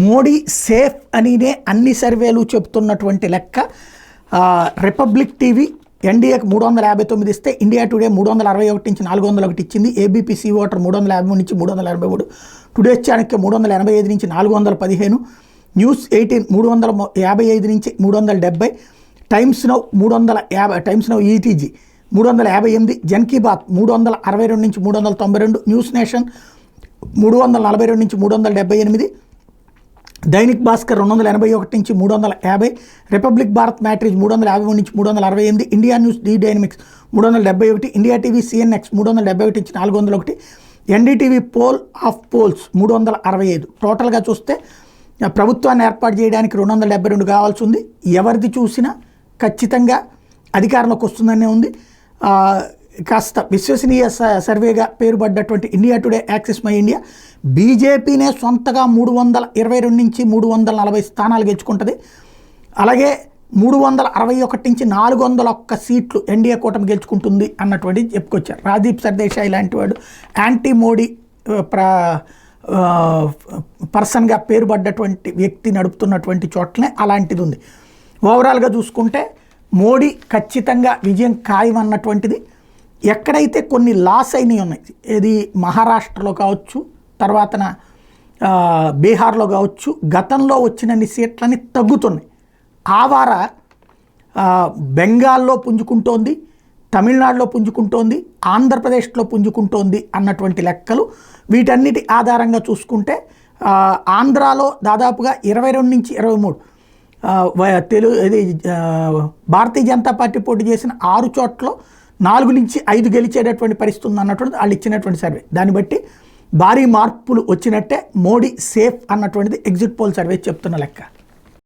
Modi safe అనినే అన్ని సర్వేలు చెప్తున్నటువంటి లెక్క. రిపబ్లిక్ టీవీ ఎన్డీఏకి 359 ఇస్తే ఇండియా టుడే 361 నుంచి 401 ఇచ్చింది. ఏబీపీ సి ఓటర్ 353 నుంచి 383, టుడే చాణక్య 385 నుంచి 415, న్యూస్ 18 355 నుంచి 370, Times Now 350, Times Now ETG 358, Jan Ki Baat 362 నుంచి 392, న్యూస్ నేషన్ 342 నుంచి 378, దైనిక్ భాస్కర్ 281 నుంచి 350, రిపబ్లిక్ భారత్ మ్యాట్రిజ్ 353 నుంచి 368, India News D Dynamics 371, India TV CNX 371 నుంచి 401, ఎన్డీటీవీ పోల్ ఆఫ్ పోల్స్ 365. టోటల్గా చూస్తే ప్రభుత్వాన్ని ఏర్పాటు చేయడానికి 272 కావాల్సి ఉంది. ఎవరిది చూసినా ఖచ్చితంగా అధికారంలోకి వస్తుందనే ఉంది. కాస్త విశ్వసనీయ సర్వేగా పేరుపడ్డటువంటి India Today Axis My India బీజేపీనే సొంతగా 322 నుంచి 340 స్థానాలు గెలుచుకుంటుంది. అలాగే 361 నుంచి 401 సీట్లు ఎన్డీఏ కూటమి గెలుచుకుంటుంది అన్నటువంటిది చెప్పుకొచ్చారు. రాజదీప్ సర్దేశాయ్ లాంటి వాడు యాంటీ మోడీ పర్సన్గా పేరుపడ్డటువంటి వ్యక్తి నడుపుతున్నటువంటి చోట్లనే అలాంటిది ఉంది. ఓవరాల్గా చూసుకుంటే మోడీ ఖచ్చితంగా విజయం ఖాయం అన్నటువంటిది. ఎక్కడైతే కొన్ని లాస్ అయినవి ఉన్నాయి, ఇది మహారాష్ట్రలో కావచ్చు, తర్వాతన బీహార్లో కావచ్చు, గతంలో వచ్చినన్ని సీట్లని తగ్గుతున్నాయి. ఆ వార బెంగాల్లో పుంజుకుంటోంది, తమిళనాడులో పుంజుకుంటోంది, ఆంధ్రప్రదేశ్లో పుంజుకుంటోంది అన్నటువంటి లెక్కలు. వీటన్నిటి ఆధారంగా చూసుకుంటే ఆంధ్రాలో దాదాపుగా 22 నుంచి 23 భారతీయ జనతా పార్టీ పోటీ చేసిన 6 చోట్ల 4 నుంచి 5 గెలిచేటటువంటి పరిస్థితి ఉంది అన్నటువంటిది వాళ్ళు ఇచ్చినటువంటి సర్వే. దాన్ని బట్టి భారీ మార్పులు వచ్చినట్టే మోడీ సేఫ్ అన్నటువంటిది ఎగ్జిట్ పోల్ సర్వే చెప్తున్న లెక్క.